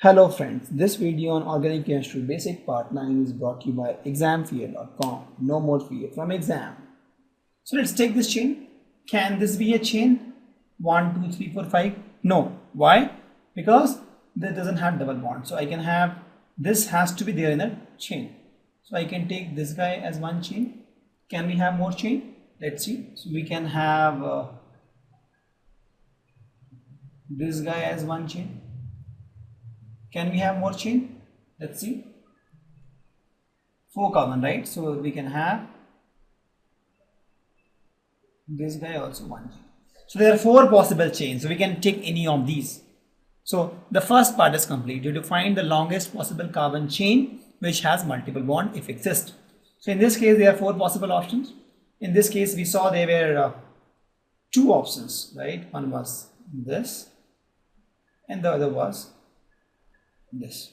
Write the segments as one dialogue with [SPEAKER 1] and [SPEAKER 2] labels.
[SPEAKER 1] Hello friends, this video on organic chemistry basic part 9 is brought to you by examfear.com. No more fear from exam. So let's take this chain. Can this be a chain? 1, 2, 3, 4, 5? No. Why? Because this doesn't have double bond. So I can have, this has to be there in a chain. So I can take this guy as one chain. Can we have more chain? Let's see. So we can have this guy as one chain. Can we have more chain? Let's see. 4 carbon, right? So we can have this guy also one chain. So there are 4 possible chains. So we can take any of these. So the first part is complete. You have to find the longest possible carbon chain which has multiple bond if exist. So in this case there are 4 possible options. In this case we saw there were 2 options, right? One was this and the other was this,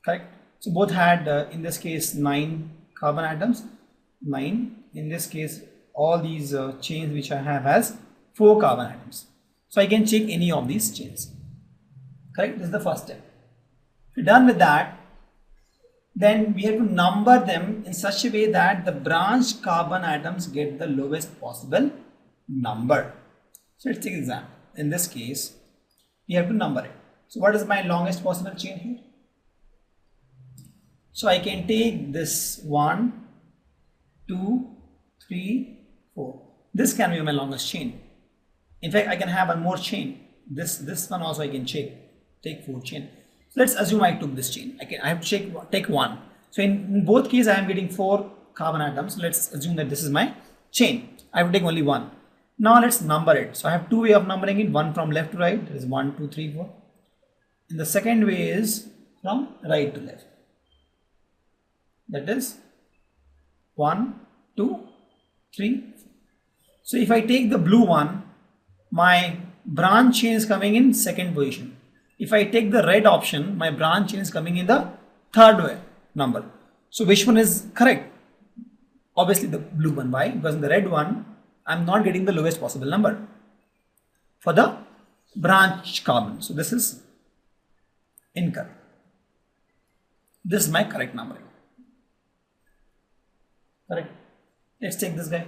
[SPEAKER 1] correct? So both had in this case 9 carbon atoms, 9. In this case all these chains which I have has 4 carbon atoms. So I can check any of these chains, correct? This is the first step. If you're done with that, then we have to number them in such a way that the branched carbon atoms get the lowest possible number. So let's take an example. In this case we have to number it. So what is my longest possible chain here? So I can take this 1, 2, 3, 4. This can be my longest chain. In fact, I can have one more chain. This one also I can take 4 chain. So let's assume I took this chain. I have to take 1. So in both cases I am getting 4 carbon atoms. So let's assume that this is my chain. I have to take only 1. Now let's number it. So I have 2 ways of numbering it. One from left to right. That is 1, 2, 3, 4. And the second way is from right to left. That is 1, 2, 3, 4. So if I take the blue one, my branch chain is coming in second position. If I take the red option, my branch chain is coming in the third way number. So which one is correct? Obviously the blue one. Why? Because in the red one, I am not getting the lowest possible number for the branch carbon. So this is incorrect. This is my correct number. Correct. Let's take this guy.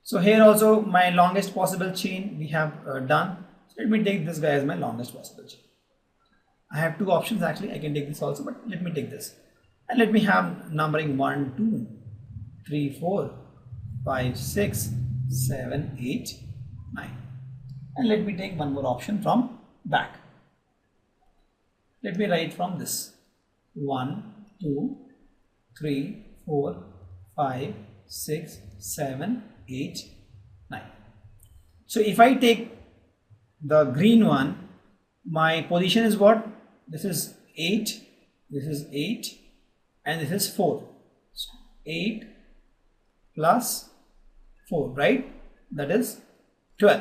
[SPEAKER 1] So here also my longest possible chain we have done. So let me take this guy as my longest possible chain. I have 2 options actually. I can take this also, but let me take this. And let me have numbering 1, 2, 3, 4, 5, 6, 7, 8, 9. And let me take one more option from back. Let me write from this 1, 2, 3, 4, 5, 6, 7, 8, 9. So if I take the green one, my position is what? This is 8, this is 8, and this is 4. So 8 plus 4, right? That is 12,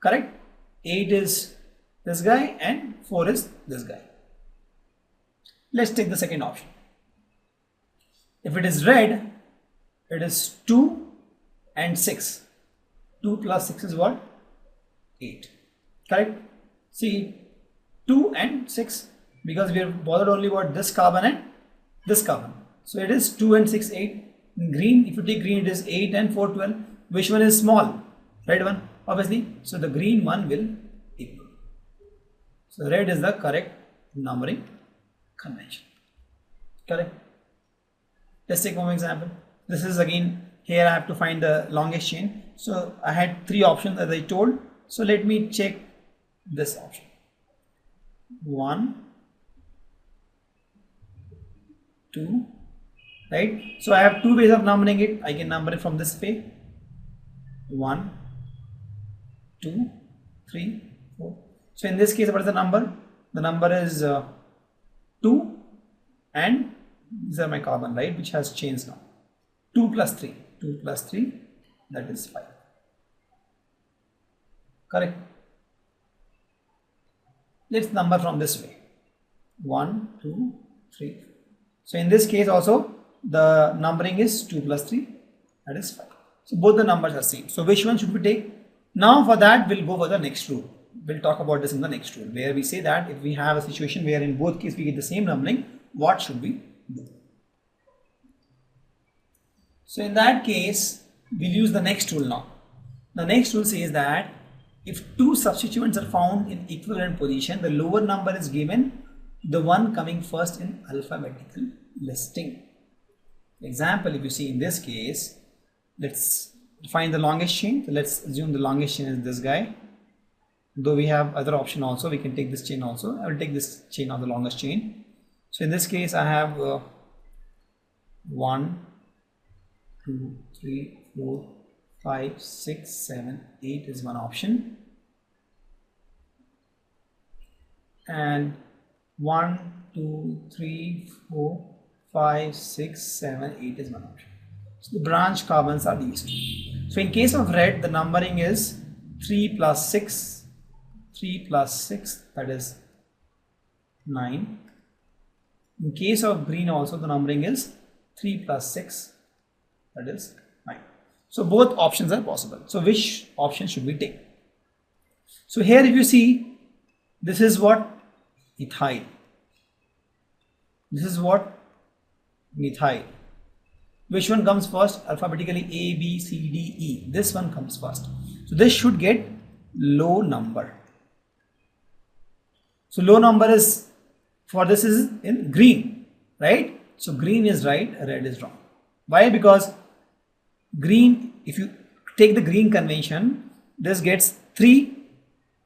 [SPEAKER 1] correct? 8 is this guy and 4 is this guy. Let's take the second option. If it is red, it is 2 and 6. 2 plus 6 is what? 8. Correct? See, 2 and 6, because we have bothered only about this carbon and this carbon. So it is 2 and 6, 8. In green, if you take green, it is 8 and 4, 12. Which one is small? Red one, obviously. So the green one will equal. So red is the correct numbering convention. Correct? Let's take one example. This is again, here I have to find the longest chain. So I had 3 options as I told. So let me check this option. 1, 2, right? So I have 2 ways of numbering it. I can number it from this way. 1, 2, 3, 4. So in this case, what is the number? The number is 2 and these are my carbon, right, which has chains now. 2 plus 3, 2 plus 3, that is 5. Correct? Let's number from this way. 1, 2, 3. So in this case also the numbering is 2 plus 3, that is 5. So both the numbers are same. So which one should we take? Now for that we'll go for the next rule. we'll talk about this in the next rule, where we say that if we have a situation where in both cases we get the same numbering, what should we do? So in that case, we'll use the next rule now. The next rule says that if two substituents are found in equivalent position, the lower number is given the one coming first in alphabetical listing. Example, if you see in this case, let's find the longest chain. So let's assume the longest chain is this guy. Though we have other option also, we can take this chain also. I will take this chain of the longest chain. So in this case, I have 1, 2, 3, 4, 5, 6, 7, 8 is one option. And 1, 2, 3, 4, 5, 6, 7, 8 is one option. So the branch carbons are these two. So in case of red, the numbering is 3 plus 6, 3 plus 6, that is 9. In case of green also, the numbering is 3 plus 6, that is 9. So both options are possible. So which option should we take? So here if you see, this is what? Ethyl. This is what? Methyl. Which one comes first? Alphabetically A, B, C, D, E. This one comes first. So this should get low number. So low number is, for this is in green, right? So green is right, red is wrong. Why? Because green, if you take the green convention, this gets 3,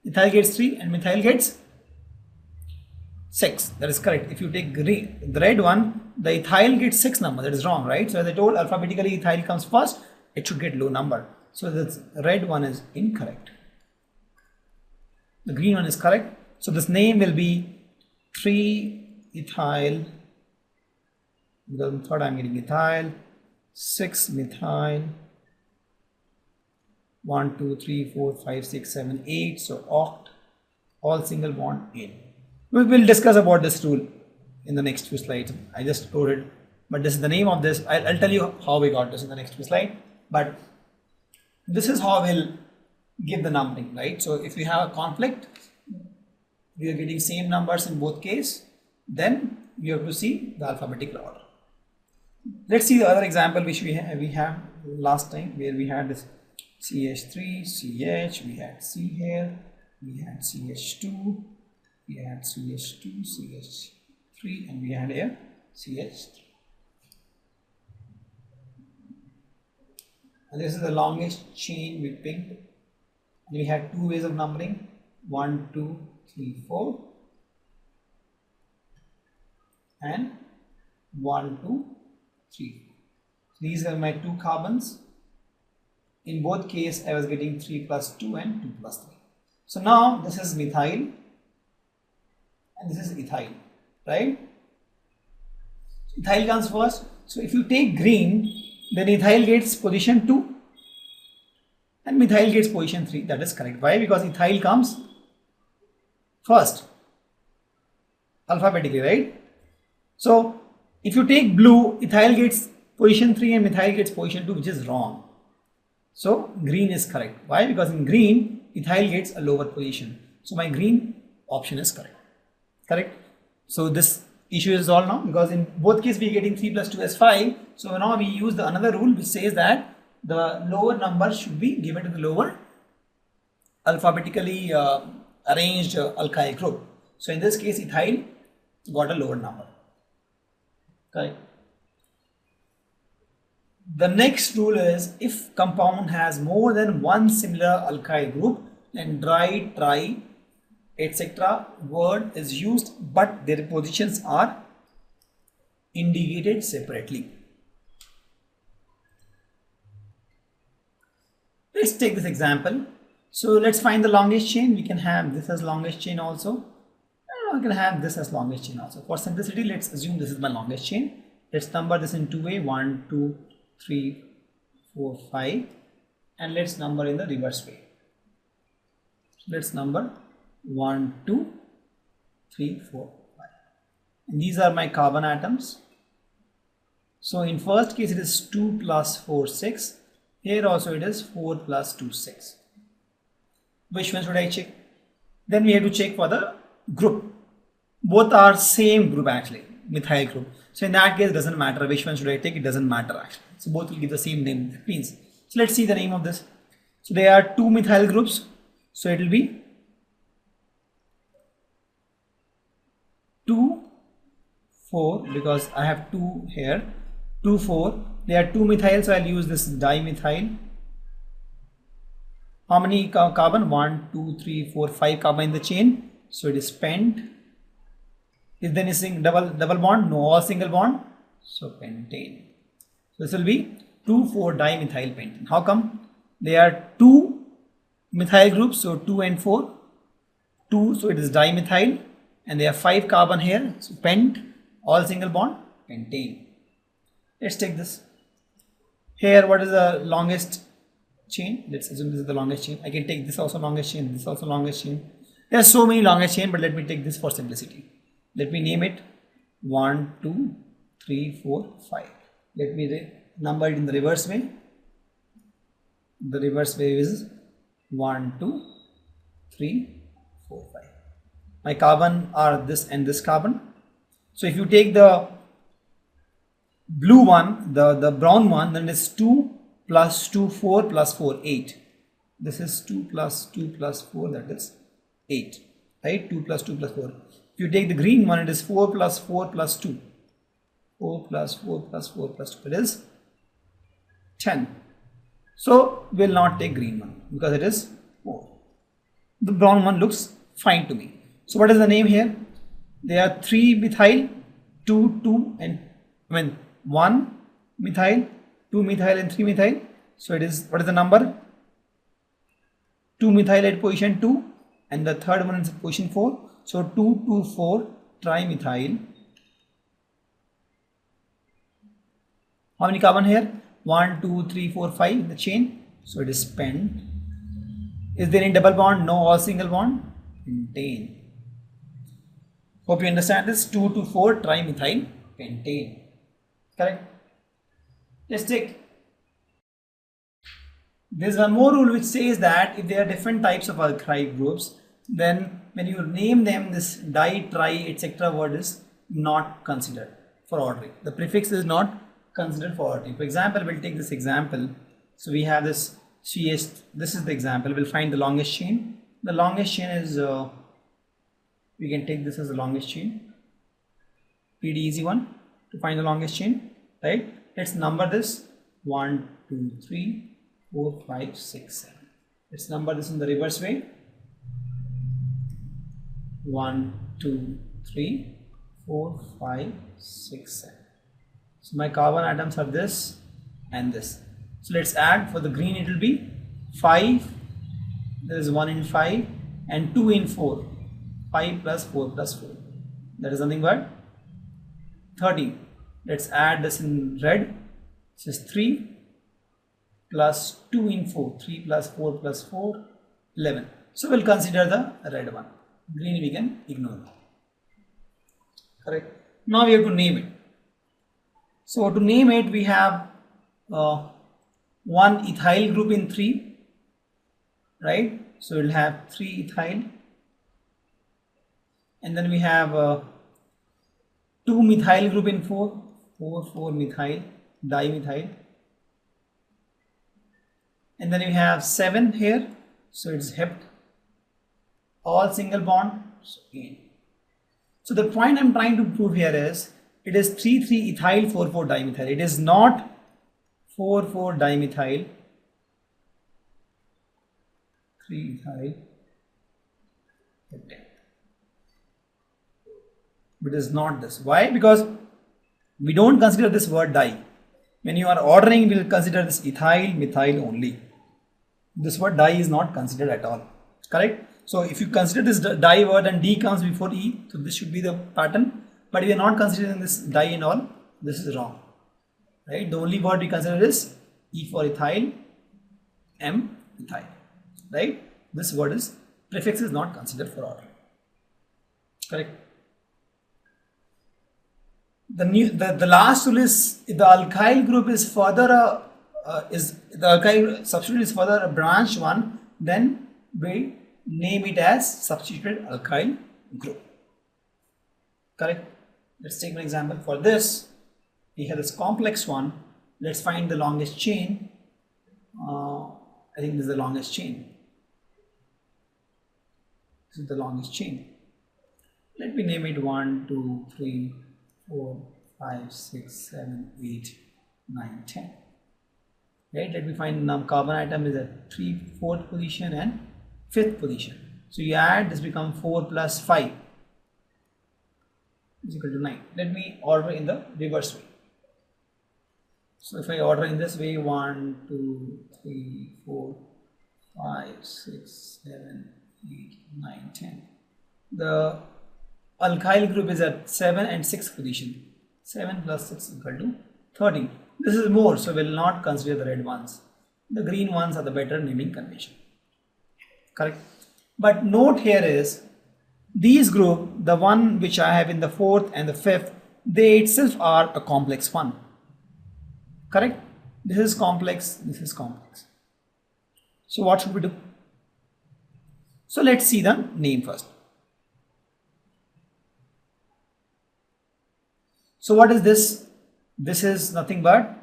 [SPEAKER 1] ethyl gets 3 and methyl gets 6. That is correct. If you take green, the red one, the ethyl gets 6 number. That is wrong, right? So as I told, alphabetically ethyl comes first, it should get low number. So this red one is incorrect. The green one is correct. So this name will be 3-ethyl, because third I'm getting ethyl, 6-methyl, 1, 2, 3, 4, 5, 6, 7, 8. So oct, all single bond in. We will discuss about this rule in the next few slides. I just wrote it, but this is the name of this. I'll tell you how we got this in the next few slides. But this is how we'll give the numbering, right? So if we have a conflict, we are getting same numbers in both cases, then you have to see the alphabetical order. Let's see the other example which we have last time, where we had this CH3, CH, we had C here, we had CH2, we had CH2, CH3, and we had here CH3. And this is the longest chain we picked. And we had two ways of numbering, 1, 2, 3, 4, and 1, 2, 3. These are my two carbons. In both cases, I was getting 3 plus 2 and 2 plus 3. So now this is methyl and this is ethyl, right? Ethyl comes first. So if you take green, then ethyl gets position 2 and methyl gets position 3. That is correct. Why? Because ethyl comes first alphabetically, right? So if you take blue, ethyl gets position 3 and methyl gets position 2, which is wrong. So green is correct. Why? Because in green, ethyl gets a lower position. So my green option is correct. Correct. So this issue is solved now, because in both cases we are getting 3 plus 2 as 5. So now we use the another rule which says that the lower number should be given to the lower alphabetically arranged alkyl group. So in this case, ethyl got a lower number. Correct. The next rule is, if compound has more than one similar alkyl group, then di, tri, etc. word is used, but their positions are indicated separately. Let's take this example. So let's find the longest chain. We can have this as longest chain also. And we can have this as longest chain also. For simplicity, let's assume this is my longest chain. Let's number this in two ways, 1, 2, 3, 4, 5, and let's number in the reverse way. Let's number 1, 2, 3, 4, 5. And these are my carbon atoms. So in first case it is 2 plus 4, 6. Here also it is 4 plus 2, 6. Which one should I check? Then we have to check for the group. Both are same group actually, methyl group. So in that case, it doesn't matter which one should I take, it doesn't matter actually. So both will give the same name. That means, so let's see the name of this. So there are two methyl groups. So it will be 2, 4, because I have 2 here. 2, 4. There are 2 methyl, so I'll use this dimethyl. How many carbon? 1, 2, 3, 4, 5 carbon in the chain. So it is pent. Is there anything double bond? No, all single bond. So pentane. So this will be 2, 4 dimethyl pentane. How come? There are 2 methyl groups, so 2 and 4. 2, so it is dimethyl, and there are 5 carbon here. So pent, all single bond, pentane. Let's take this. Here, what is the longest chain? Let's assume this is the longest chain. I can take this also longest chain, this also longest chain. There are so many longest chain, but let me take this for simplicity. Let me name it 1, 2, 3, 4, 5. Let me number it in the reverse way. The reverse way is 1, 2, 3, 4, 5. My carbon are this and this carbon. So if you take the blue one, the brown one, then it's 2 plus 2, 4 plus 4, 8. This is 2 plus 2 plus 4, that is 8. Right? 2 plus 2 plus 4. If you take the green one, it is 4 plus 4 plus 2. 4 plus 4 plus 4 plus 2. It is 10. So we will not take green one because it is 4. The brown one looks fine to me. So what is the name here? There are 3 methyl, 2, 2 and 1 methyl, 2 methyl and 3 methyl. So it is, what is the number? 2 methyl at position 2 and the third one is at position 4. So 2, 2, 4 trimethyl. How many carbon here? 1, 2, 3, 4, 5 in the chain. So it is pent. Is there any double bond? No, all single bond. Pentane. Hope you understand this. 2 to 4 trimethyl pentane. Correct? Let's take. There's one more rule which says that if there are different types of alkyl groups, then when you name them, this di, tri, etc. word is not considered for ordering. The prefix is not considered for ordering. For example, we'll take this example. So we have this CS. This is the example. We'll find the longest chain. The longest chain is, we can take this as the longest chain. Pretty easy one to find the longest chain, right? Let's number this 1, 2, 3, 4, 5, 6, 7. Let's number this in the reverse way. 1, 2, 3, 4, 5, 6, 7. So my carbon atoms are this and this. So let's add. For the green it will be 5. There is 1 in 5 and 2 in 4. 5 plus 4 plus 4. That is nothing but 13. Let's add this in red. This is 3 plus 2 in 4. 3 plus 4 plus 4, 11. So we'll consider the red one. Green we can ignore. Correct. Now we have to name it. So to name it, we have one ethyl group in 3, right? So we'll have 3 ethyl, and then we have 2 methyl group in 4, 4 methyl, dimethyl, and then we have 7 here, so it's hept, all single bond, so 8. So the point I'm trying to prove here is it is 3 ethyl 4 dimethyl. It is not 4 dimethyl, 3 ethyl heptane. But it is not this. Why? Because we don't consider this word di. When you are ordering, we will consider this ethyl, methyl only. This word di is not considered at all. Correct? So if you consider this di word and D comes before E, so this should be the pattern. But we are not considering this di and all. This is wrong. Right? The only word we consider is E for ethyl, M ethyl. Right? This word is prefix is not considered for ordering. Correct? The last rule is if the alkyl group is further the alkyl substitute is further a branched one, then we name it as substituted alkyl group. Correct? Let's take an example. For this, we have this complex one. Let's find the longest chain. I think this is the longest chain. This is the longest chain. Let me name it 1, 2, 3, 4, 5, 6, 7, 8, 9, 10. Right? Let me find the carbon atom is at 4th position and 5th position. So you add, this become 4 plus 5 is equal to 9. Let me order in the reverse way. So if I order in this way, 1, 2, 3, 4, 5, 6, 7, 8, 9, 10. The alkyl group is at 7 and 6th position. 7 plus 6 is equal to 13. This is more, so we will not consider the red ones. The green ones are the better naming convention. Correct? But note here is, these group, the one which I have in the 4th and the 5th, they itself are a complex one. Correct? This is complex, this is complex. So what should we do? So let's see the name first. So what is this? This is nothing but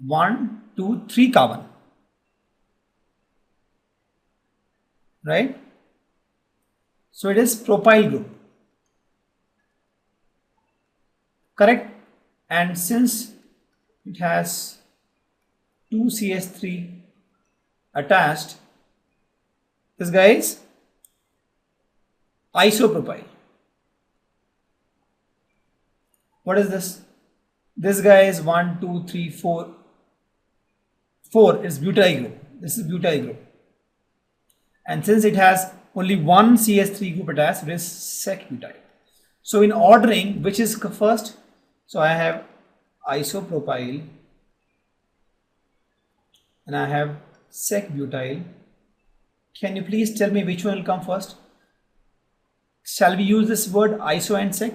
[SPEAKER 1] 1, 2, 3 carbon. Right? So it is propyl group. Correct? And since it has 2 CH3 attached, this guy is isopropyl. What is this? This guy is 1, 2, 3, 4. 4 is butyl group. This is butyl group. And since it has only one CH3 group attached, it is sec butyl. So in ordering, which is first? So I have isopropyl and I have sec butyl. Can you please tell me which one will come first? Shall we use this word iso and sec?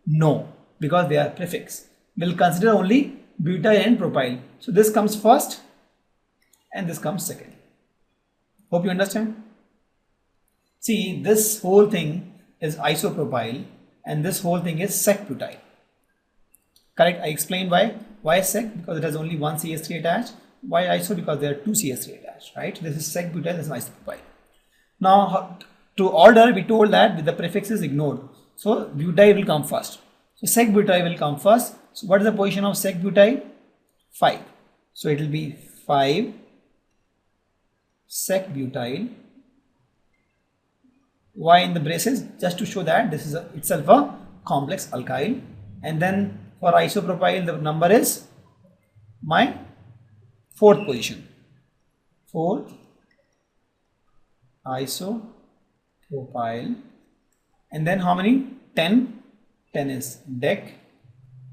[SPEAKER 1] No, because they are prefix. We'll consider only butyl and propyl. So this comes first and this comes second. Hope you understand. See, this whole thing is isopropyl and this whole thing is sec butyl. Correct? I explained why. Why sec? Because it has only one CH3 attached. Why iso? Because there are two CH3 attached. Right? This is sec butyl, this is isopropyl. Now to order, we told that with the prefixes ignored. So butyl will come first. So sec butyl will come first. So what is the position of sec butyl? 5. So it will be 5 sec butyl. Why in the braces? Just to show that this is itself a complex alkyl. And then for isopropyl, the number is my 4th position. 4th isopropyl. And then how many? 10. 10 is dec.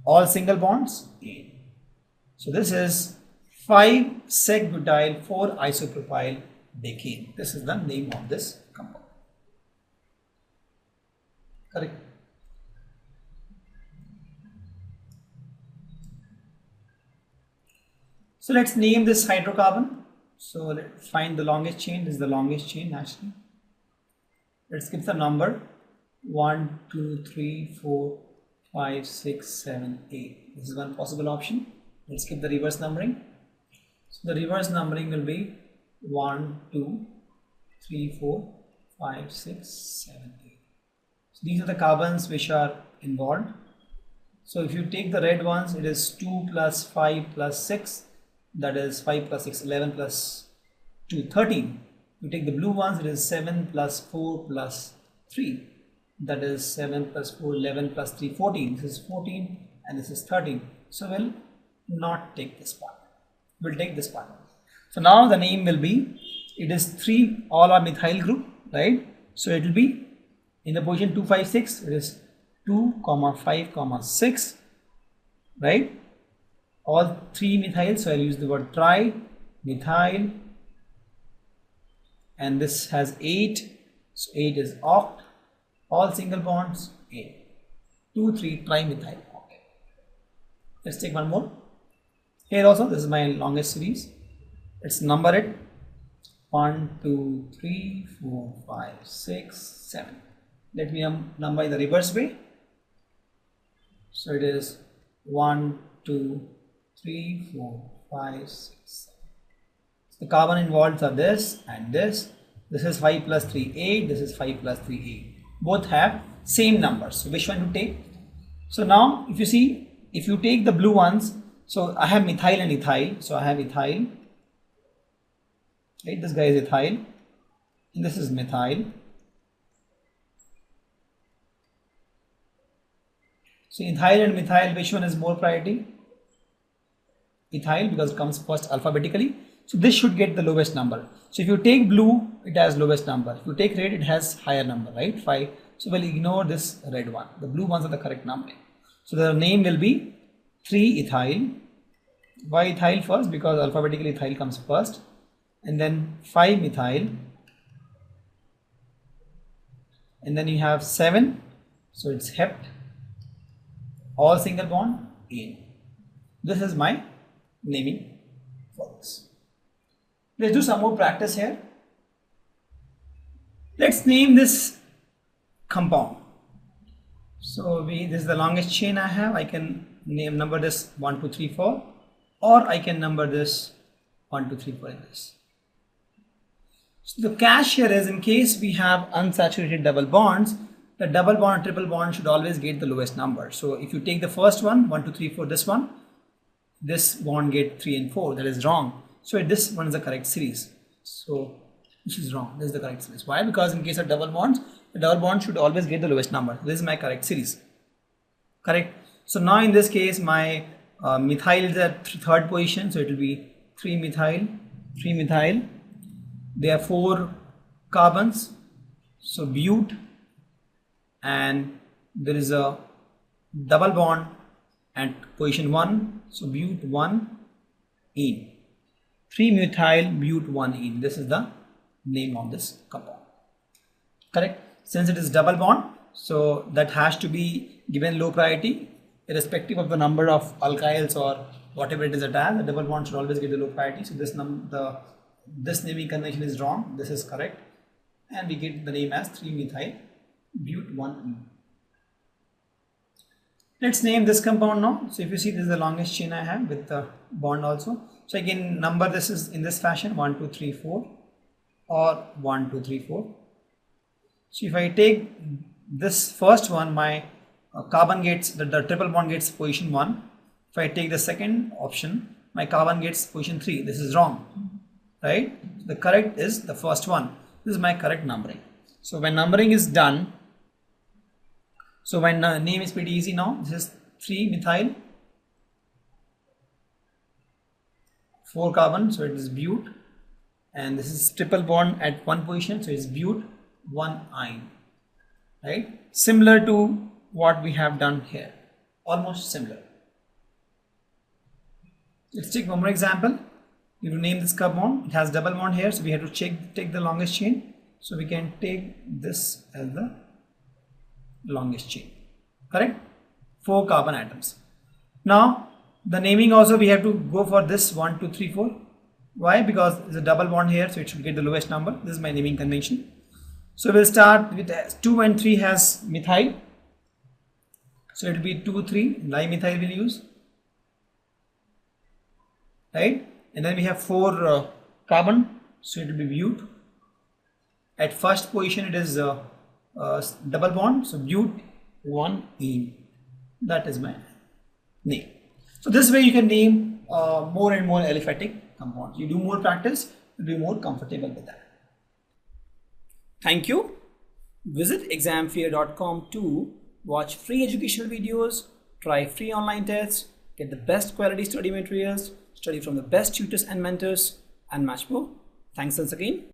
[SPEAKER 1] All single bonds, 8. So this is 5 sec butyl 4 isopropyl decane. This is the name of this compound. Correct. So let's name this hydrocarbon. So let's find the longest chain. This is the longest chain actually. Let's give the number 1, 2, 3, 4, 5, 6, 7, 8. This is one possible option. Let's keep the reverse numbering. So the reverse numbering will be 1, 2, 3, 4, 5, 6, 7, 8. So these are the carbons which are involved. So if you take the red ones, it is 2 plus 5 plus 6. That is 5 plus 6, 11 plus 2, 13. You take the blue ones, it is 7 plus 4 plus 3. That is 7 plus 4, 11 plus 3, 14. This is 14 and this is 13. So we'll not take this part. We'll take this part. So now the name will be, it is 3, all are methyl group, right? So it will be in the position 2, 5, 6. It is 2, 5, 6, right? All 3 methyl. So I'll use the word tri, methyl. And this has 8. So 8 is oct. All single bonds, 8. 2, 3, trimethyl. Okay. Let's take one more. Here also, this is my longest series. Let's number it. 1, 2, 3, 4, 5, 6, 7. Let me number in the reverse way. So it is 1, 2, 3, 4, 5, 6, 7. So the carbon involved are this and this. This is 5 plus 3, 8. This is 5 plus 3, 8. Both have same numbers. So which one to take? So now if you see, if you take the blue ones, so I have methyl and ethyl. So I have ethyl. Right, this guy is ethyl. And this is methyl. So ethyl and methyl, which one is more priority? Ethyl, because it comes first alphabetically. So this should get the lowest number. So if you take blue, it has lowest number. If you take red, it has higher number, right? 5. So we'll ignore this red one. The blue ones are the correct numbering. So the name will be 3-ethyl. Why ethyl first? Because alphabetically ethyl comes first. And then 5-methyl. And then you have 7. So it's hept. All single bond in. This is my naming for this. Let's do some more practice here. Let's name this compound. So this is the longest chain I have. I can number this 1, 2, 3, 4, or I can number this 1, 2, 3, 4 in this. So the catch here is, in case we have unsaturated double bonds, the double bond, triple bond should always get the lowest number. So if you take the first one, 1, 2, 3, 4, this bond get 3 and 4. That is wrong. So this one is the correct series. So this is wrong. This is the correct series. Why? Because in case of double bonds, the double bond should always get the lowest number. This is my correct series. Correct. So now in this case, my methyl is at third position. So it will be 3-methyl, 3-methyl. There are 4 carbons. So bute, and there is a double bond at position 1. So bute 1-ene. 3-methyl bute 1-ene. This is the name of this compound. Correct. Since it is double bond, so that has to be given low priority, irrespective of the number of alkyls or whatever it is attached. The double bond should always get the low priority. So this naming convention is wrong. This is correct, and we get the name as 3-methyl bute 1-ene. Let's name this compound now. So if you see, this is the longest chain I have with the bond also. So I can number this is in this fashion: 1, 2, 3, 4, or 1, 2, 3, 4. So if I take this first one, my carbon gets the triple bond gets position 1. If I take the second option, my carbon gets position 3. This is wrong, right? The correct is the first one. This is my correct numbering. So when numbering is done, so when name is pretty easy now. This is 3-methyl, 4 carbon, so it is bute, and this is triple bond at one position, so it's bute 1-ene, right? Similar to what we have done here, almost similar. Let's take one more example. You name this compound. It has double bond here, so we have to take the longest chain. So we can take this as the longest chain. Correct? 4 carbon atoms. Now the naming also we have to go for this 1, 2, 3, 4. Why? Because there's a double bond here, so it should get the lowest number. This is my naming convention. So we'll start with 2 and 3 has methyl. So it will be 2, 3. Dimethyl we'll use. Right? And then we have 4 carbon. So it will be bute. At first position it is double bond. So bute 1-ene. That is my name. So this way you can name more and more aliphatic compounds. You do more practice, you'll be more comfortable with that. Thank you. Visit examfear.com to watch free educational videos, try free online tests, get the best quality study materials, study from the best tutors and mentors, and much more. Thanks once again.